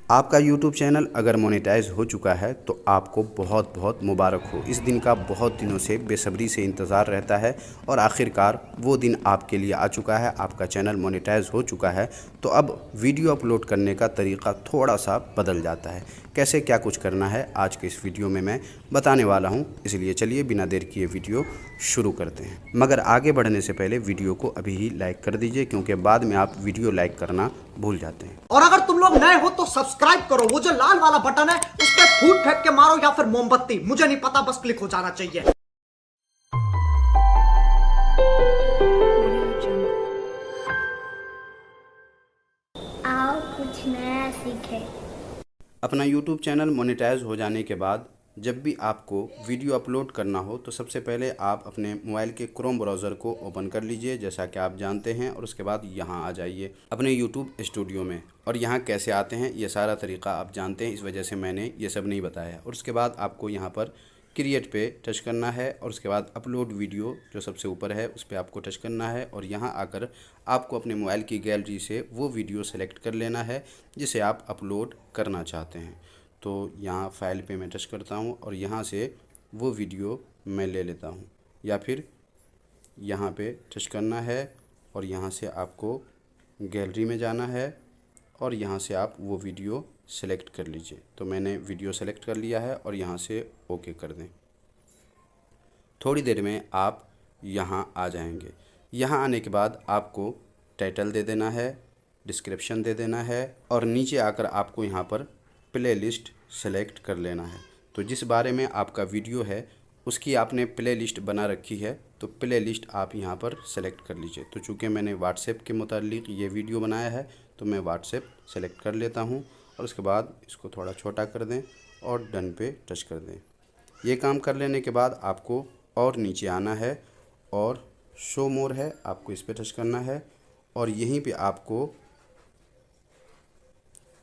आपका YouTube channel अगर monetise हो चुका है तो आपको बहुत बहुत मुबारक हो। इस दिन का बहुत दिनों से बेसब्री से इंतज़ार रहता है और आखिरकार वो दिन आपके लिए आ चुका है। आपका चैनल मोनेटाइज हो चुका है तो अब वीडियो अपलोड करने का तरीका थोड़ा सा बदल जाता है। कैसे क्या कुछ करना है आज के इस वीडियो में मैं बताने वाला हूं, इसलिए चलिए बिना देर किए वीडियो शुरू करते हैं। मगर आगे बढ़ने से पहले वीडियो को अभी ही लाइक कर दीजिए, क्योंकि बाद में आप वीडियो लाइक करना भूल जाते हैं। और अगर तुम लोग नए हो तो सब्सक्राइब करो, वो जो लाल वाला बटन है उस पर फूट फेंक के मारो या फिर मोमबत्ती, मुझे नहीं पता, बस क्लिक हो जाना चाहिए। आओ कुछ नया सीखे। अपना YouTube चैनल मोनेटाइज हो जाने के बाद जब भी आपको वीडियो अपलोड करना हो तो सबसे पहले आप अपने मोबाइल के क्रोम ब्राउज़र को ओपन कर लीजिए, जैसा कि आप जानते हैं, और उसके बाद यहाँ आ जाइए अपने YouTube स्टूडियो में। और यहाँ कैसे आते हैं ये सारा तरीका आप जानते हैं, इस वजह से मैंने ये सब नहीं बताया। और उसके बाद आपको यहाँ पर क्रिएट पे टच करना है और उसके बाद अपलोड वीडियो जो सबसे ऊपर है उस पर आपको टच करना है। और यहाँ आकर आपको अपने मोबाइल की गैलरी से वो वीडियो सेलेक्ट कर लेना है जिसे आप अपलोड करना चाहते हैं। तो यहाँ फ़ाइल पे मैं टच करता हूँ और यहाँ से वो वीडियो मैं ले लेता हूँ, या फिर यहाँ पे टच करना है और यहाँ से आपको गैलरी में जाना है और यहाँ से आप वो वीडियो सेलेक्ट कर लीजिए। तो मैंने वीडियो सेलेक्ट कर लिया है और यहाँ से ओके कर दें। थोड़ी देर में आप यहाँ आ जाएंगे। यहाँ आने के बाद आपको टाइटल दे देना है, डिस्क्रिप्शन दे देना है और नीचे आकर आपको यहाँ पर प्लेलिस्ट सेलेक्ट कर लेना है। तो जिस बारे में आपका वीडियो है उसकी आपने प्लेलिस्ट बना रखी है, तो प्लेलिस्ट आप यहाँ पर सेलेक्ट कर लीजिए। तो चूँकि मैंने व्हाट्सएप के मुतालिक ये वीडियो बनाया है तो मैं व्हाट्सएप सेलेक्ट कर लेता हूँ और उसके बाद इसको थोड़ा छोटा कर दें और डन पे टच कर दें। ये काम कर लेने के बाद आपको और नीचे आना है और शो मोर है, आपको इस पर टच करना है और यहीं पे आपको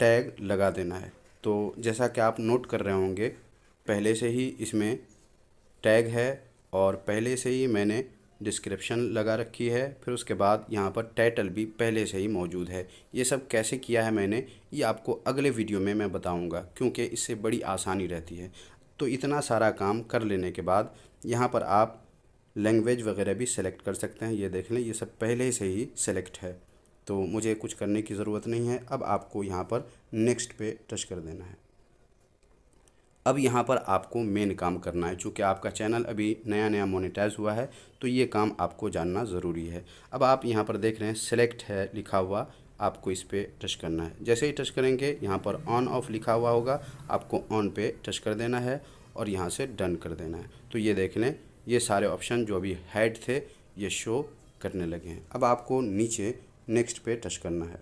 टैग लगा देना है। तो जैसा कि आप नोट कर रहे होंगे पहले से ही इसमें टैग है और पहले से ही मैंने डिस्क्रिप्शन लगा रखी है, फिर उसके बाद यहाँ पर टाइटल भी पहले से ही मौजूद है। ये सब कैसे किया है मैंने, ये आपको अगले वीडियो में मैं बताऊँगा, क्योंकि इससे बड़ी आसानी रहती है। तो इतना सारा काम कर लेने के बाद यहाँ पर आप लैंग्वेज वगैरह भी सेलेक्ट कर सकते हैं। ये देख लें, ये सब पहले से ही सेलेक्ट है तो मुझे कुछ करने की ज़रूरत नहीं है। अब आपको यहाँ पर नेक्स्ट पे टच कर देना है। अब यहाँ पर आपको मेन काम करना है। चूँकि आपका चैनल अभी नया नया मोनेटाइज हुआ है तो ये काम आपको जानना ज़रूरी है। अब आप यहाँ पर देख रहे हैं सेलेक्ट है लिखा हुआ, आपको इस पर टच करना है। जैसे ही टच करेंगे यहाँ पर ऑन ऑफ लिखा हुआ होगा, आपको ऑन पे टच कर देना है और यहाँ से डन कर देना है। तो ये देख लें, ये सारे ऑप्शन जो अभी हाइड थे ये शो करने लगे हैं। अब आपको नीचे नेक्स्ट पे टच करना है।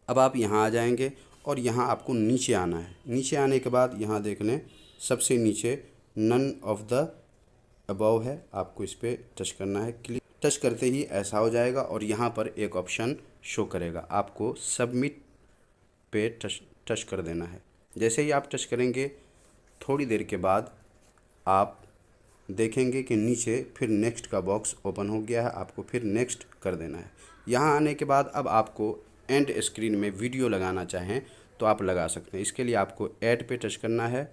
अब आप यहाँ आ जाएंगे और यहाँ आपको नीचे आना है। नीचे आने के बाद यहाँ देख लें सबसे नीचे नन ऑफ द अबव है, आपको इस पर टच करना है। क्लिक टच करते ही ऐसा हो जाएगा और यहाँ पर एक ऑप्शन शो करेगा, आपको सबमिट पे टच कर देना है। जैसे ही आप टच करेंगे थोड़ी देर के बाद आप देखेंगे कि नीचे फिर नेक्स्ट का बॉक्स ओपन हो गया है, आपको फिर नेक्स्ट कर देना है। यहाँ आने के बाद अब आपको एंड स्क्रीन में वीडियो लगाना चाहें तो आप लगा सकते हैं। इसके लिए आपको ऐड पे टच करना है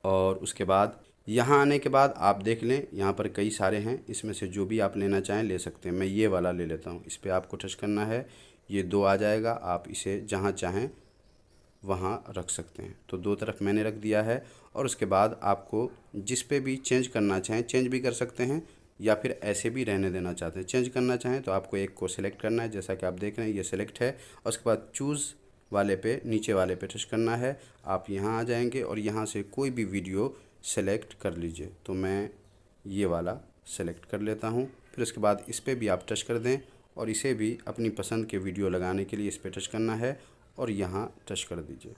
और उसके बाद यहाँ आने के बाद आप देख लें यहाँ पर कई सारे हैं, इसमें से जो भी आप लेना चाहें ले सकते हैं। मैं ये वाला ले लेता हूँ, इस पर आपको टच करना है, ये 2 आ जाएगा, आप इसे जहाँ चाहें वहाँ रख सकते हैं। तो 2 तरफ मैंने रख दिया है और उसके बाद आपको जिस पे भी चेंज करना चाहें चेंज भी कर सकते हैं या फिर ऐसे भी रहने देना चाहते हैं। चेंज करना चाहें तो आपको एक को सिलेक्ट करना है, जैसा कि आप देख रहे हैं ये सिलेक्ट है, और उसके बाद चूज़ वाले पे नीचे वाले पे टच करना है। आप यहाँ आ जाएंगे और यहाँ से कोई भी वीडियो सेलेक्ट कर लीजिए। तो मैं ये वाला सेलेक्ट कर लेता हूँ। फिर उसके बाद इस पर भी आप टच कर दें और इसे भी अपनी पसंद के वीडियो लगाने के लिए इस पर टच करना है और यहाँ टच कर दीजिए।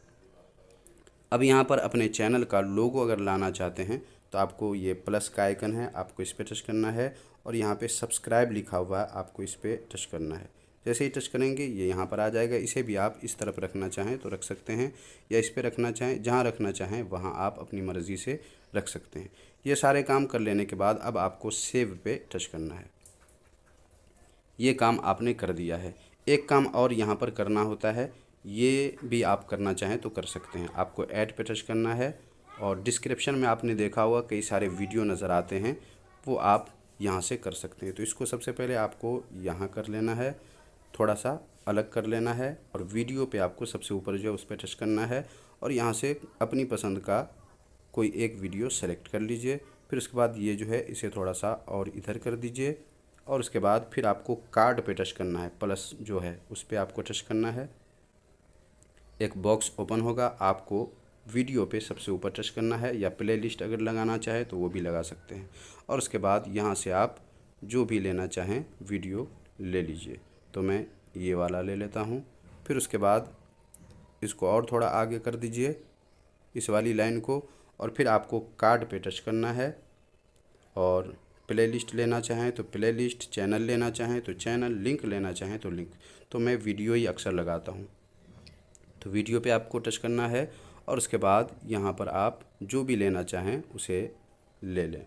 अब यहाँ पर अपने चैनल का लोगो अगर लाना चाहते हैं तो आपको ये प्लस का आइकन है, आपको इस पर टच करना है और यहाँ पे सब्सक्राइब लिखा हुआ है, आपको इस पर टच करना है। जैसे ही टच करेंगे ये यहाँ पर आ जाएगा। इसे भी आप इस तरफ रखना चाहें तो रख सकते हैं या इस पर रखना चाहें, जहाँ रखना चाहें वहाँ आप अपनी मर्ज़ी से रख सकते हैं। ये सारे काम कर लेने के बाद अब आपको सेव पे टच करना है। ये काम आपने कर दिया है। एक काम और यहाँ पर करना होता है, ये भी आप करना चाहें तो कर सकते हैं। आपको ऐड पे टच करना है और डिस्क्रिप्शन में आपने देखा होगा कई सारे वीडियो नज़र आते हैं, वो आप यहाँ से कर सकते हैं। तो इसको सबसे पहले आपको यहाँ कर लेना है, थोड़ा सा अलग कर लेना है और वीडियो पे आपको सबसे ऊपर जो है उस पर टच करना है और यहाँ से अपनी पसंद का कोई एक वीडियो सेलेक्ट कर लीजिए। फिर उसके बाद ये जो है इसे थोड़ा सा और इधर कर दीजिए और उसके बाद फिर आपको कार्ड पे टच करना है, प्लस जो है उस पर आपको टच करना है। एक बॉक्स ओपन होगा, आपको वीडियो पे सबसे ऊपर टच करना है या प्ले लिस्ट अगर लगाना चाहे तो वो भी लगा सकते हैं। और उसके बाद यहाँ से आप जो भी लेना चाहें वीडियो ले लीजिए। तो मैं ये वाला ले लेता हूँ। फिर उसके बाद इसको और थोड़ा आगे कर दीजिए, इस वाली लाइन को, और फिर आपको कार्ड पे टच करना है और प्ले लिस्ट लेना चाहें तो प्ले लिस्ट, चैनल लेना चाहें तो चैनल, लिंक लेना चाहें तो लिंक। तो मैं वीडियो ही अक्सर लगाता हूँ, तो वीडियो पे आपको टच करना है और उसके बाद यहाँ पर आप जो भी लेना चाहें उसे ले लें।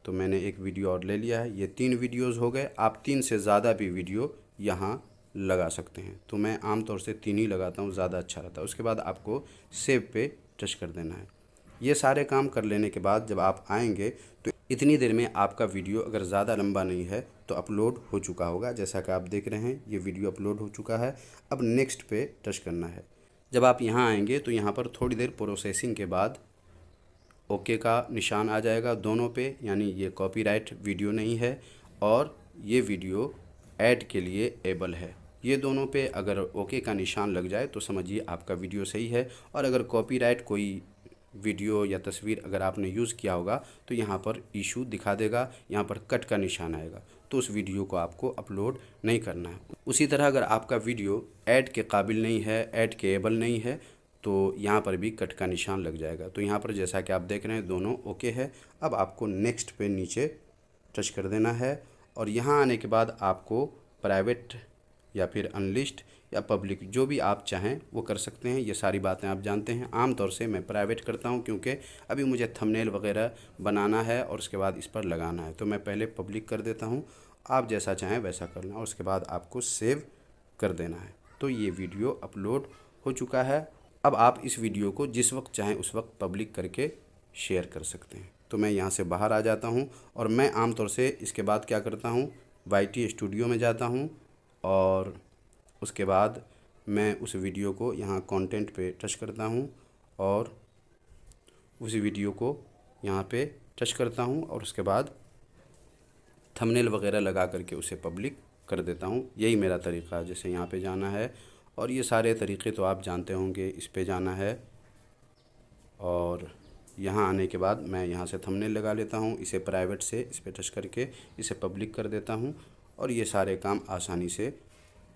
तो मैंने एक वीडियो और ले लिया है। ये 3 वीडियोज़ हो गए। आप 3 से ज़्यादा भी वीडियो यहाँ लगा सकते हैं। तो मैं आमतौर से 3 ही लगाता हूँ, ज़्यादा अच्छा रहता है। उसके बाद आपको सेव पे टच कर देना है। ये सारे काम कर लेने के बाद जब आप आएंगे तो इतनी देर में आपका वीडियो अगर ज़्यादा लंबा नहीं है तो अपलोड हो चुका होगा। जैसा कि आप देख रहे हैं ये वीडियो अपलोड हो चुका है। अब नेक्स्ट पे टच करना है। जब आप यहाँ आएंगे तो यहाँ पर थोड़ी देर प्रोसेसिंग के बाद ओके का निशान आ जाएगा दोनों पे, यानी ये कॉपीराइट वीडियो नहीं है और ये वीडियो ऐड के लिए एबल है। ये दोनों पे अगर ओके का निशान लग जाए तो समझिए आपका वीडियो सही है। और अगर कॉपीराइट कोई वीडियो या तस्वीर अगर आपने यूज़ किया होगा तो यहाँ पर इशू दिखा देगा, यहाँ पर कट का निशान आएगा, तो उस वीडियो को आपको अपलोड नहीं करना है। उसी तरह अगर आपका वीडियो ऐड के काबिल नहीं है, ऐड के एबल नहीं है, तो यहाँ पर भी कट का निशान लग जाएगा। तो यहाँ पर जैसा कि आप देख रहे हैं दोनों ओके है। अब आपको नेक्स्ट पे नीचे टच कर देना है और यहाँ आने के बाद आपको प्राइवेट या फिर अनलिस्ट या पब्लिक जो भी आप चाहें वो कर सकते हैं। ये सारी बातें आप जानते हैं। आमतौर से मैं प्राइवेट करता हूँ क्योंकि अभी मुझे थंबनेल वगैरह बनाना है और उसके बाद इस पर लगाना है, तो मैं पहले पब्लिक कर देता हूँ। आप जैसा चाहें वैसा करना और उसके बाद आपको सेव कर देना है। तो ये वीडियो अपलोड हो चुका है। अब आप इस वीडियो को जिस वक्त चाहें उस वक्त पब्लिक करके शेयर कर सकते हैं। तो मैं यहाँ से बाहर आ जाता हूँ और मैं आमतौर से इसके बाद क्या करता हूँ, YT स्टूडियो में जाता हूँ और उसके बाद मैं उस वीडियो को यहाँ कंटेंट पे टच करता हूँ और उस वीडियो को यहाँ पे टच करता हूँ और उसके बाद थंबनेल वगैरह लगा करके उसे पब्लिक कर देता हूँ। यही मेरा तरीका है। जैसे यहाँ पे जाना है और ये सारे तरीक़े तो आप जानते होंगे। इस पे जाना है और यहाँ आने के बाद मैं यहाँ से थंबनेल लगा लेता हूँ, इसे प्राइवेट से इस पे टच करके इसे पब्लिक कर देता हूँ और ये सारे काम आसानी से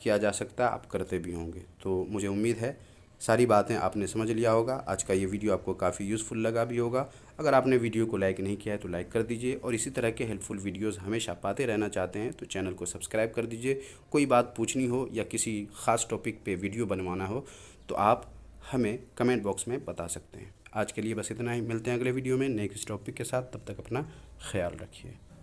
किया जा सकता है। आप करते भी होंगे। तो मुझे उम्मीद है सारी बातें आपने समझ लिया होगा। आज का ये वीडियो आपको काफ़ी यूज़फुल लगा भी होगा। अगर आपने वीडियो को लाइक नहीं किया है तो लाइक कर दीजिए और इसी तरह के हेल्पफुल वीडियोस हमेशा पाते रहना चाहते हैं तो चैनल को सब्सक्राइब कर दीजिए। कोई बात पूछनी हो या किसी ख़ास टॉपिक पे वीडियो बनवाना हो तो आप हमें कमेंट बॉक्स में बता सकते हैं। आज के लिए बस इतना ही। मिलते हैं अगले वीडियो में नेक्स्ट टॉपिक के साथ। तब तक अपना ख्याल रखिए।